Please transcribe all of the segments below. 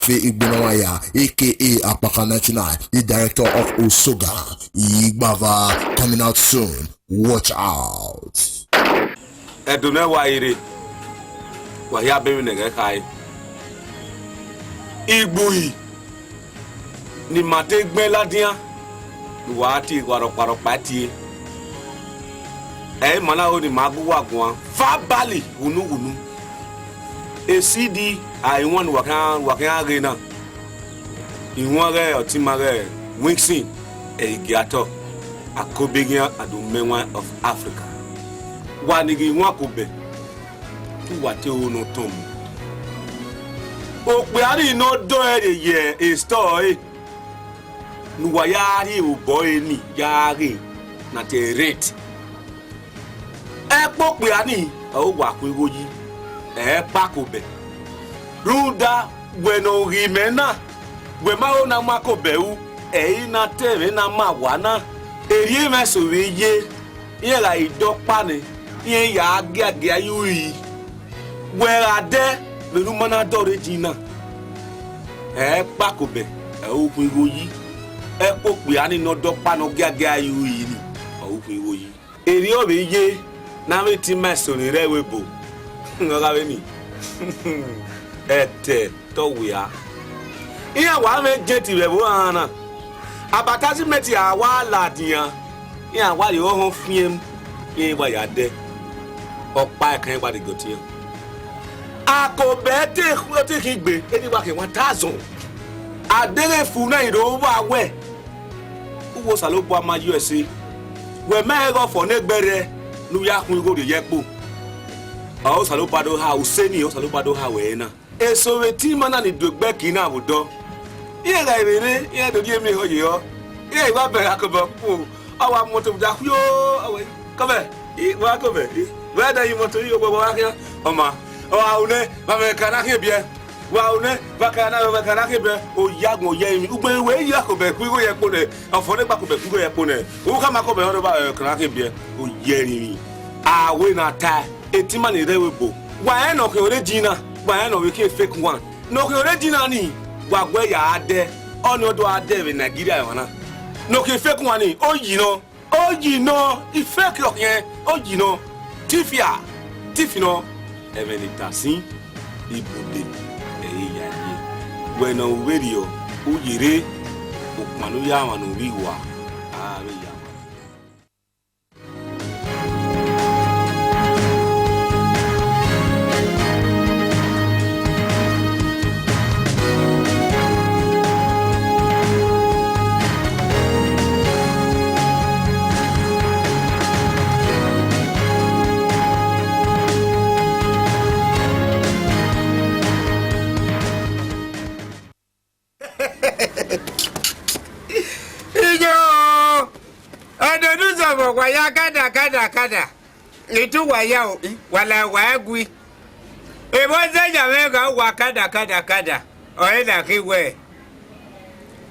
Fe Igbonawaya, aka Apaka 99, the director of Osoga, Igbava, coming out soon. Watch out. Edune waire. Wahia bemi negekai. Igbo ni mate gbeladia. Wati waro pati. Mana o ni magu wagwan. Fabali unu. A CD I want wakan arena. Inware otimare Wixin Ehigiator Akobeghian and Umenwa of Africa. Wanigi Akobe to what you no tom. O we no do a story. Nuwayari boy ni yari na te rate. Pok we ani o wakwigoji Pakobe. Ruda bueno rimena. Wema ona makobeu na teve na mawana. Eri mesowe ye. Ye la idopane. Ye ya agia yui. Wera de menu mana dore jina. Pakobe okwigoyi. Pokwe ani no dopano gaga yui ni. Okwigoyi. Eri obe ye na meti mesoni rewebo. Ngabeni. Ete to we are. Iya wa me jeti rebo ana. Abakasi meti awa ladian. Iya wa yo hon fiem. Ye wa ya de. Opa kan wa de gotian. Akobe te kigbe. Eni wa ke 1000. Adele fu na iro wa we. Uwo salopo ama USA. We me go for negbere. Nu ya kun go de yepo. O salopado ha useni o salopado ha wena. Eso weti mana ni dogbe kina wudo. Ye ga ibere, ye do die mi hoye yo. Ye wa be Akobe pu. Awa moto da yo, awe. Kobe, wa Akobe. Wa da yi moto yo bo wa kan. Oma, o une, ba me kana ke bie. Wa une, ba kana ke bie. O yagun ye mi. Ugbe we yi Akobe ku go ye po ne. Afo ne ba Akobe ku go ye po ne. O ka ma Akobe o ba kana ke bie. O ye ni. Ah we na ta. Etima ni rewebo. Wa no ke origina. Wa no we ke fake one. No ke origina ni. Wa gwe ya ade. Ono do ade in Nigeria wana. No ke fake one ni. Oji no. I fake yo yen. Oji no. Tifino. Evenitasi. Ibude. Ya ye. We no radio. Ujire. Okmanu ya manu wiwa. We ya. Waya kada itu waya wala wagui ebo zeja mega wa kada oeda kiwe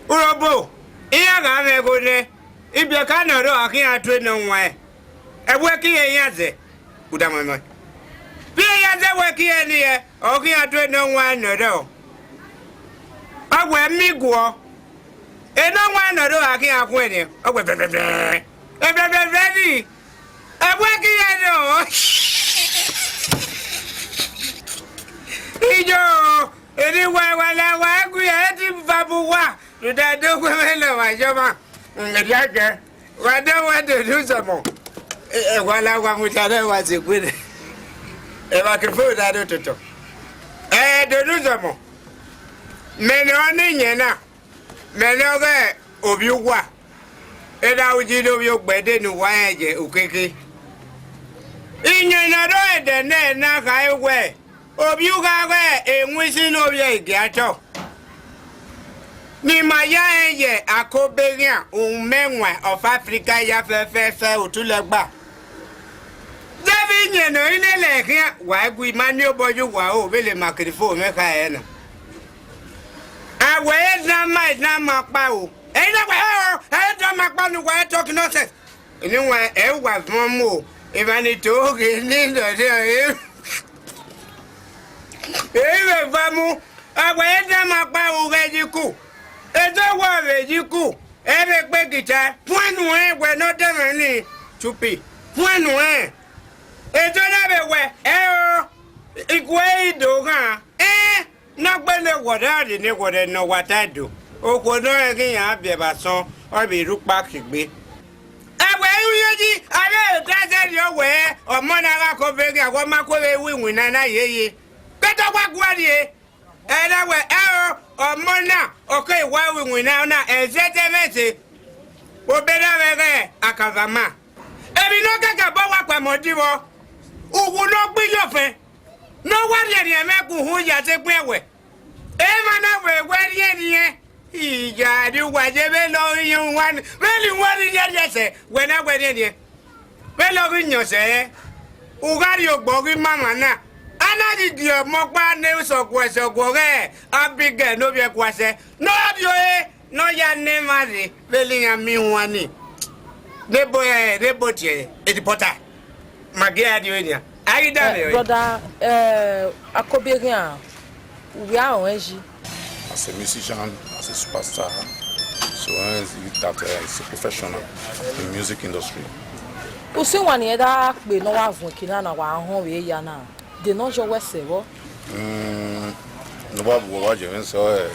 urobo iya ga mego ne ibia kana ro akin atwe no nwa ewe ki yaze udamama bi yaze we ki eni e okin atwe no nwa no ro agwe miguo eno nwa no ro akin akwen ogwe ready. I'm working at Ido. Anyway, when I work, we had him Babuwa. You don't know my Jama. I don't want to do some more. While I want with other was a good. If I can put that to talk. Don't do some more. Men on in now. Men over of you what? Eda ujido yo gbede nu waje ukeke inye do de na kai we obi uga we enwisi no ye Ehigiator ni maya eye Akobeghian Umenwa of Africa ya fe otulegba David nye no ile lekia wa gwi mani oboju wa o bele makrifo me ka e na awe na ma pa o I talking nonsense. Anyway, I was one more. If I need to get in the Awe dama pa urejiku. Ezo wa rejiku. Ebe pe kita. Poinu we no dama ni chupi. Poinu Ezo na be we igwe dogan. Na gbele wodari ni wode no watado. Okodo egin ya be ba so obi rupa kigbe. Awe yuji ale daze yo we omo na Akobeghian wo makore wiwin na yeye. Beto kwa gwadie. Edawe omo na okay wa wiwin na ezetemete. Obeda wege akavama. Ebi no kaka bo wa pamodiwo. Uwunogbiyofen. No wari ni emeku hu ya se pewe. Ema na we wari ni Ija di wajebe lo yin wan. Really wari yese we na we ni. We lo yin yose. Ugari ogbogi mama na. Ana di dio mo pa ne so re. Abige no bi kwase. No dio no ya ne mari. Really ya mi wani. Debo tie. Edipota. Magia dio ni. Brother Akobeghian, we are on Eji. As a musician, as a superstar, so he's a professional in the music industry. Usi one year that we know of Kina wa home we yana. They know your West Sevo. No, what you so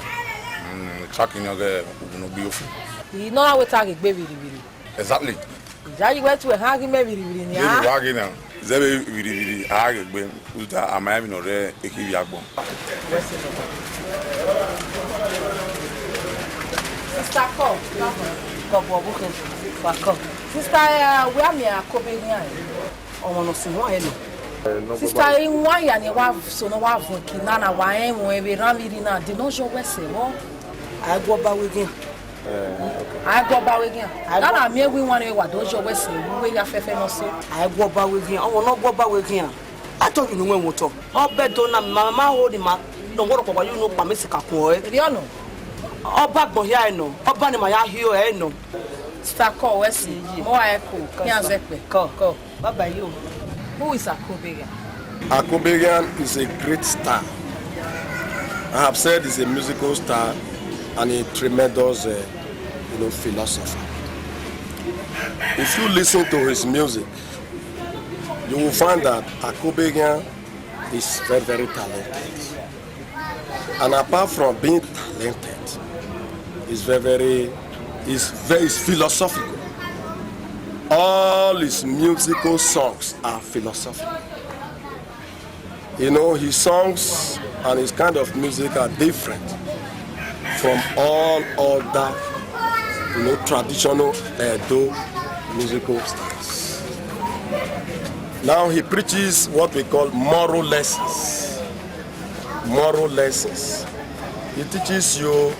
tracking your Uwunogbiyofen. You know how we target baby. Exactly. That you went to a hanging baby. Yeah. Zebe really Agbe uta amayami no re Ehigiator. Sister Sister, we are near Akobeghian. Oh, no, so why no? Sister, in one year, you have so no one for Kinana, why we Ramirina, did not show West. I go back with him. I go back again. I don't know we want to what those your West. We have no so. I go back with him. I will not go back with him. I told you when we talk. How better na mama holding my no work about you know Pamisika Koy. You know. Oh, back boy, I know. Oh, Bani, my here, I know. Start call West. More echo. Go. Bye bye, you. Who is Akobeghian? Akobeghian is a great star. I have said he's a musical star and a tremendous, philosopher. If you listen to his music, you will find that Akobeghian is very, very talented. And apart from being talented, he's philosophical. All his musical songs are philosophical. His songs and his kind of music are different from all other, traditional Edo musical styles. Now he preaches what we call moral lessons. Moral lessons. He teaches you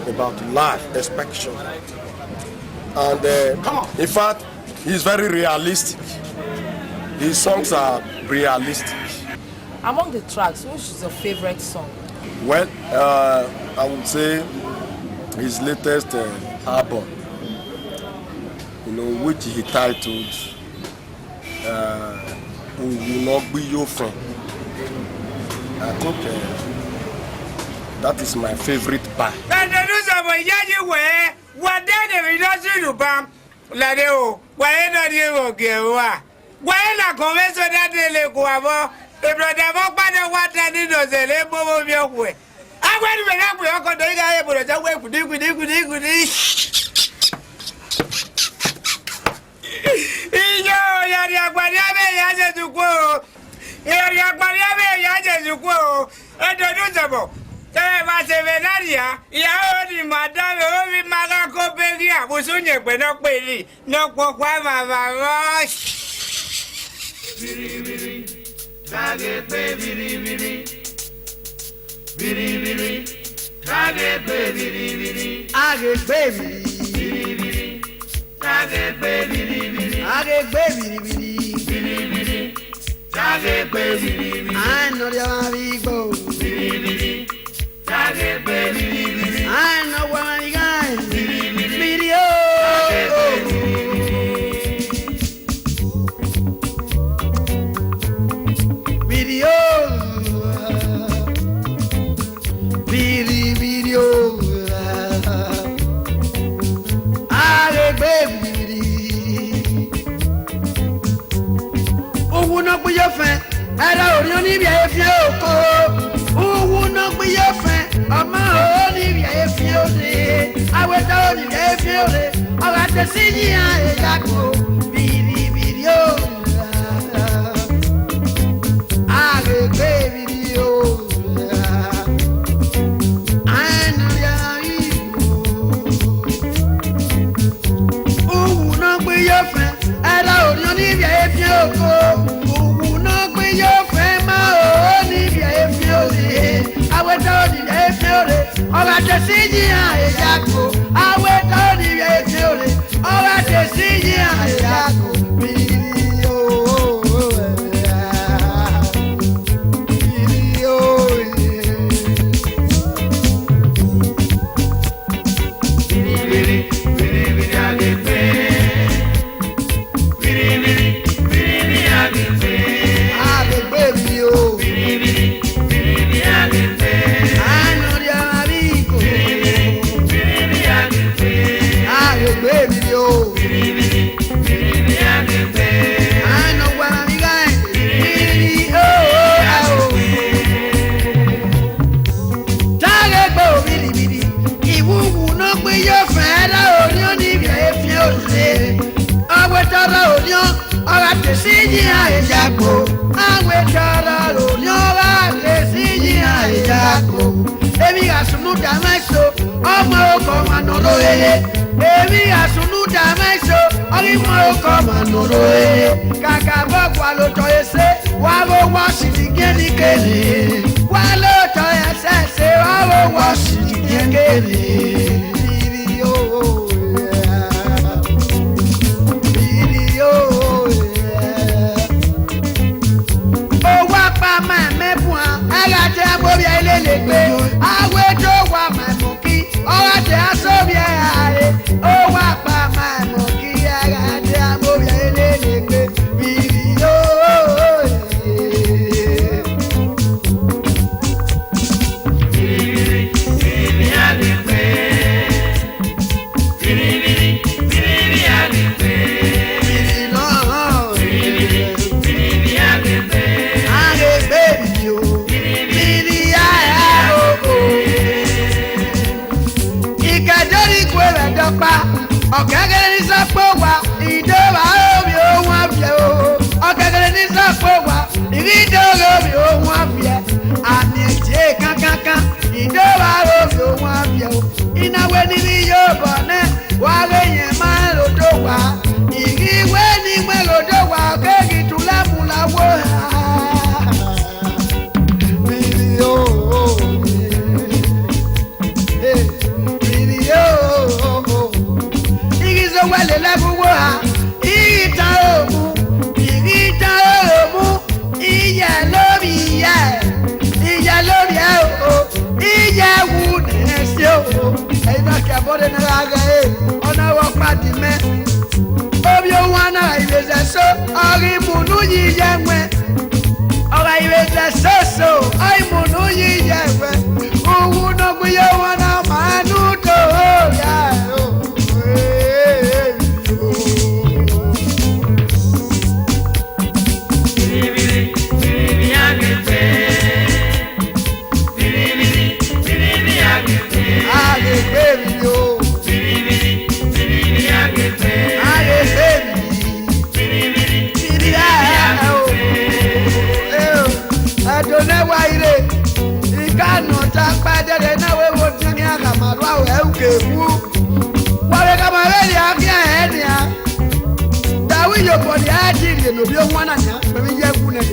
about life, expectation. And in fact, he's very realistic. His songs are realistic. Among the tracks, which is your favorite song? Well, I would say his latest album, which he titled Uwunogbiyofen. I think that is my favorite part. te sinya ejako biri biri o ale biri o anu ya Igbo Uwunogbiyofen era orion ni bia efi oko Uwunogbiyofen ma o ni bia efi ore aweto ni efi ore ọba te sinya ejako aweto ni efi ore ọba te sinya ejako biri o biri o biri biri agbe agbe biri o Emi asunu damaso, ọmọ ọkọ manoro eye. Emi asunu damaso, ọmọ ọkọ manoro eye. Kàkà bọ́ wà ló tọ́ ẹsẹ̀, wà ló wọ́ sí ti gẹ́ni kéde. Wà ló tọ́ ẹsẹ̀ ṣe, wà ló wọ́ sí ti gẹ́ni kéde. Biri yóò biri yóò owó apá máa mẹ́fún wa. Ẹ̀ka tí a gbóbi ẹ̀ lé lè gbé. Àwẹ̀ tó wà máa mú kí ọwọ́ tí a sóbi ẹ̀ àárẹ̀. Owó apá máa mú kí ẹ̀ka tí a gbóbi ẹ̀ lé lè gbé. Bìrì yóò bìrì àgbẹ̀. Bìrì àgbẹ̀. Bìrì náà. Bìrì àgbẹ̀. Àgbẹ̀ bìrì o. Bìrì àyà o. Ìkẹjọ́rí kú ẹ̀rẹ̀ dọ́gba. Ọ̀kẹ́kẹ́ ní sọ́pọ̀ wá. Ìdọ́wà omi òun àfẹ́ o. Ọ̀kẹ́kẹ́ ní sọ́pọ̀ wá. Ìdọ́wà omi òun àfẹ́. Àmì ẹ̀jẹ̀ kankankan. Ìdọ́wà omi òun àfẹ́ o. Ìnáwó níbi yóò bọ̀ náà. Wàá yẹn máa ń lòdò wá. Ìrìwé ní gbẹ́ lòdò wá. Kéèkì tún lámúláwó. Bìrì o. Bìrì o. Igi wẹ̀lẹ̀ lẹ́gbọ̀wọ́ ha, igi ta òmu, igi ta òmu, ìyẹ lórí ìyẹ, ìyẹ lórí ẹ o, ìyẹ wù nẹ́ẹ̀sì o. Ẹyin náà kí abọ́dé náà rà ẹ̀, ọ̀nà wọ́n pàdé mẹ́. Obi ohun àná ìrẹsẹ̀ so, ọ̀rì ìmùnú yìí yẹ wẹ́. Ọ̀rọ̀ ìrẹsẹ̀ sọ̀sọ̀, ọ̀ìmùnú yìí yẹ wẹ́. Uwunogbiyofen náà máa nù tó yà o.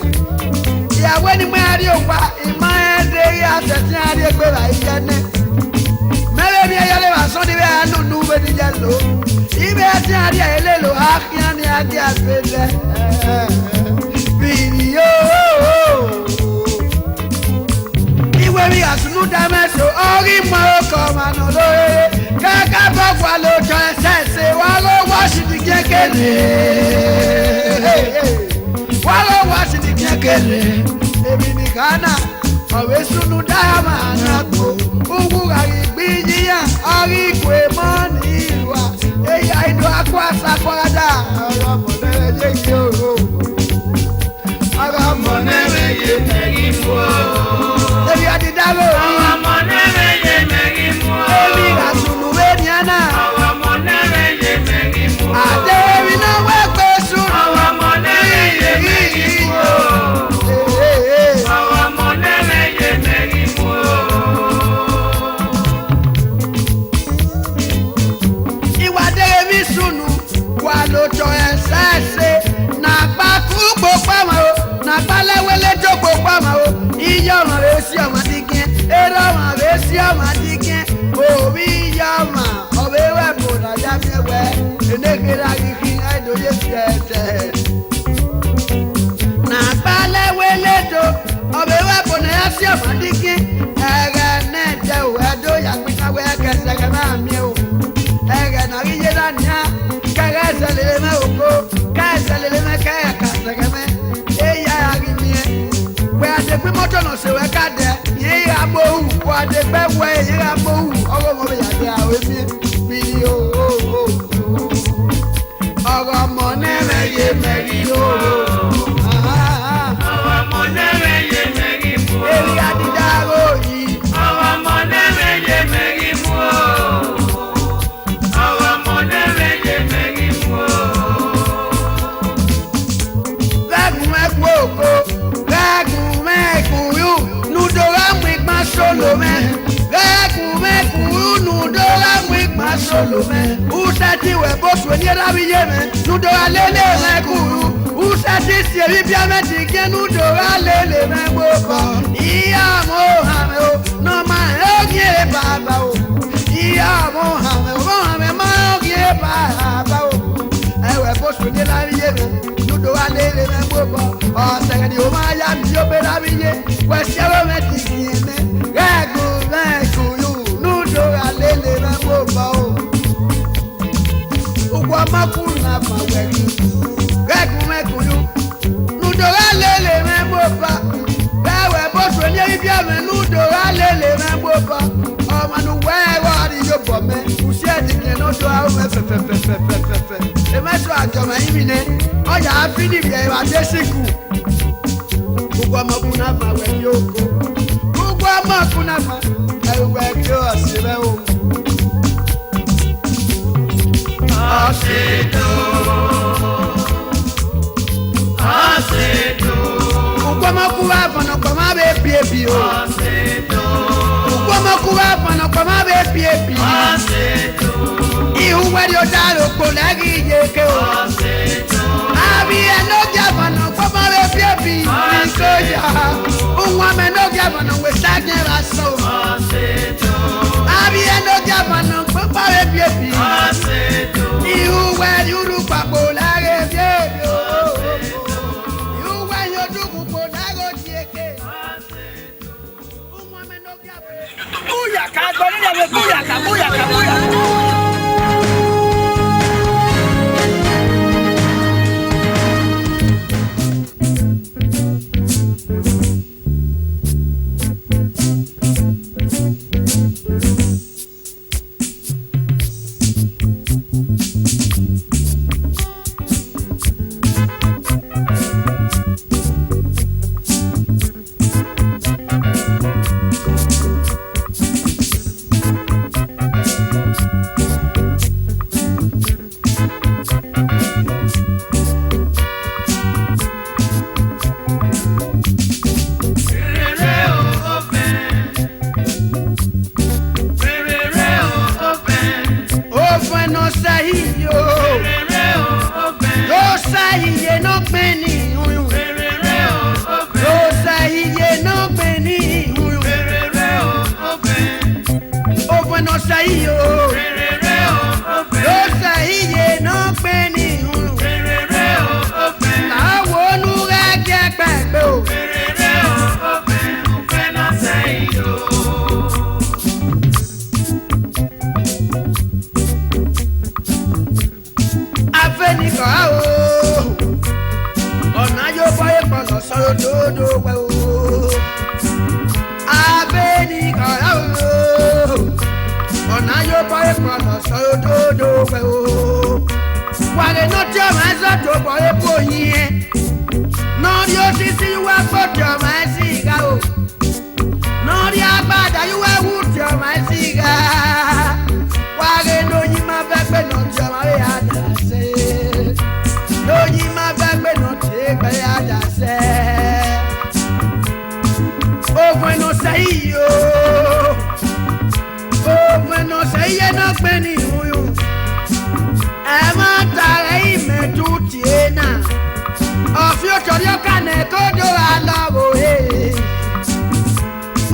Ìyàwó ni mo yà rí òǹpa ìmọ̀ ẹ̀ẹ́dẹ́ yà tẹ̀sí àrí ẹgbẹ́ rà yíyá náà. Mẹ́rẹ̀ bí ẹyẹ lè wà sọ́ni bẹ́ẹ̀ á nùnú bẹ́ẹ̀ ni yẹ lò. Ibẹ̀ ẹ̀sìn àrí ẹ̀ lè lò á kí á ní adé àgbélẹ̀. Bìrì yóò. Ìwé mi àtúnú dá mẹ́sàn orí mọ́ ọkọ̀ mànà lóore. Kẹ́kẹ́ bọ́ wà ló tọ́ ẹsẹ̀ ṣe wá ló wọ́ sí ti kékeré. Wá ló wọ́ sí ti kékeré. Èmi ní Ghana, ọ̀wé sunu dáhàmà ànàgbò. Ugwu àgbègbè yíyá, ọ̀rí ìwé mọ́ ní ìwà. Ẹ̀yà ìdó akọ àṣàkọ́dà. Ọ̀rọ̀ mọ̀lẹ́rẹ̀ yé kí o rò. Ọ̀rọ̀ mọ̀lẹ́rẹ̀ yé mẹ́rin fún ọ. Èmi àti dáwọ́. Ọ̀rọ̀ mọ̀lẹ́rẹ̀ yé mẹ́rin fún ọ. Èmi àsùnwó ní àná. Ọ̀rọ̀ mọ̀lẹ́rẹ̀ yé mẹ́rin. madike obi yama obewe bona yamewe enekera gigi aido yesete na bale weledo obewe bona yasia madike ega nete wedo yakpina we kesega na mieo ega na yeda nya kaga salele me oko kaga salele me kaga kasega me eya agimie we ade pe moto no se we kade ye abo we ade pe we ye abo ogo mo be yade awe mi o ogo mo ne me ye meri o ogo mo ne me ye meri mo eri adidaro yi ogo mo ne me ye meri mo ogo mo ne me ye meri mo Solomon, who said you were both when you're a Yemen, Nudoa Lele, Makuru, who said this year, if you're magic, and Nudoa Lele, Mako, Ia Mohammed, no man, okay, Baba, Ia Mohammed, okay, Baba. I was both when you're a Yemen, Nudoa Lele, Mako, or second, you might have your better, West Yellow Magic, Gago, you, Nudoa Lele, Mako. Makuna maweri regu mekunu nudora lele membopa dawe boso ni ibia me nudora lele membopa o manu we wari yo bome usi adike no do awo fe e meso ajoma imine o ya afini bi e wa desiku ugwa makuna maweri oko ugwa makuna ma e we kyo asibe o Asedo Ukoma kuwa fana koma be piepi o Asedo Ukoma kuwa fana koma be piepi Asedo Ihu wadi odaro kolagi yeke o Asedo Abi eno javana koma be piepi Nikoja Unwa meno javana we sagye raso Asedo Abi eno javana koma be piepi Asedo You when you look back, you when you do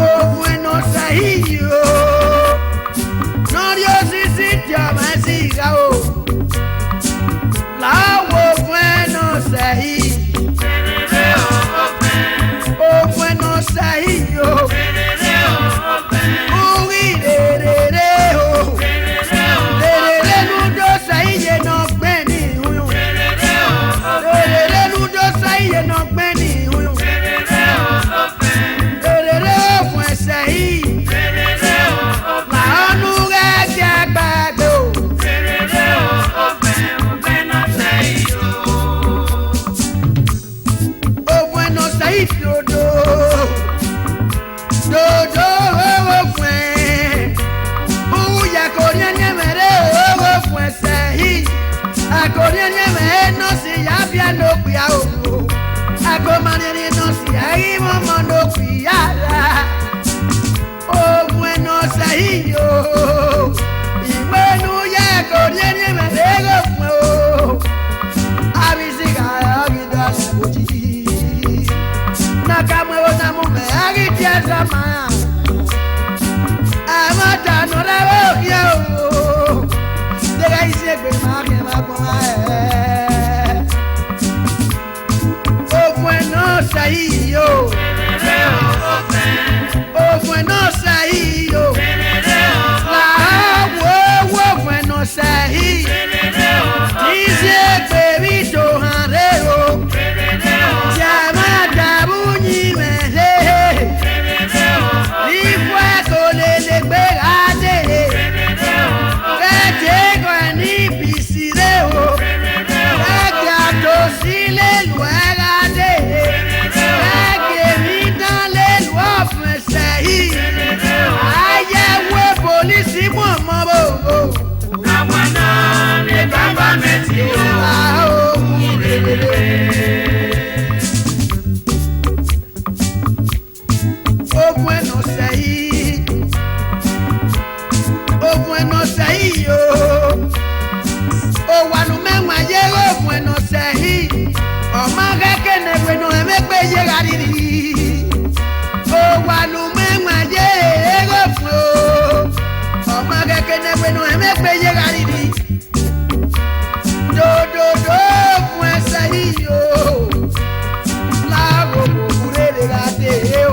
Oh, bueno, say you. Korean no si ya bia no kuya o. Akomani no si ai mama no kuya. Oh bueno sahiyo. Iwenu ya Korean me lego mo. Abisiga agida suji. Nakamwe na mume agitia sama. Amata no la yo. Dega ise gbe ma ke ma kon Oh bueno sahiyo. Oh bueno sahiyo. La wo bueno sahiyo. Dice baby to hanreo. Llama dabuni mele. Ni fue con el pegade. Vete con ni pisireo. Vete to sile luegade. Vete vida le luofme sei. Aye we police mo mo. Kawana me baba metio. Oh bueno sei yo. Oh wanu me maye oh bueno sei. Oh maga que ne bueno me pe llegar iri. Oh wanu me maye oh. Oh maga que ne bueno me pe llegar iri. Do pues sei yo. La go pure de gate yo.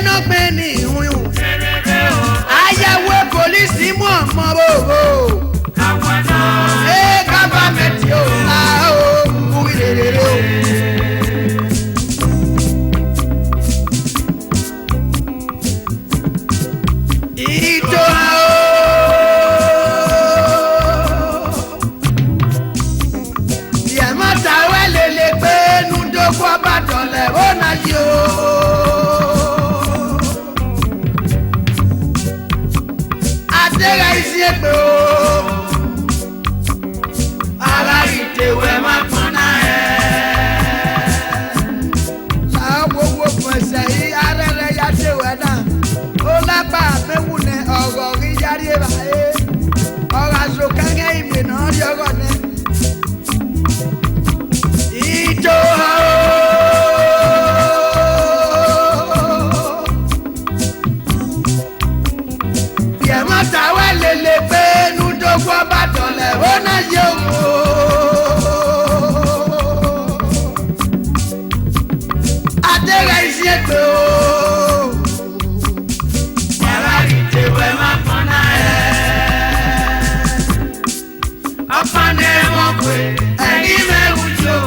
No penny. dega isiekpe o. Yàrá ìtẹ̀wé máa fọ́nà ẹ̀. Ọ̀pá ní ẹ̀wọ̀n pé ẹ̀rí mẹ́wùú jò.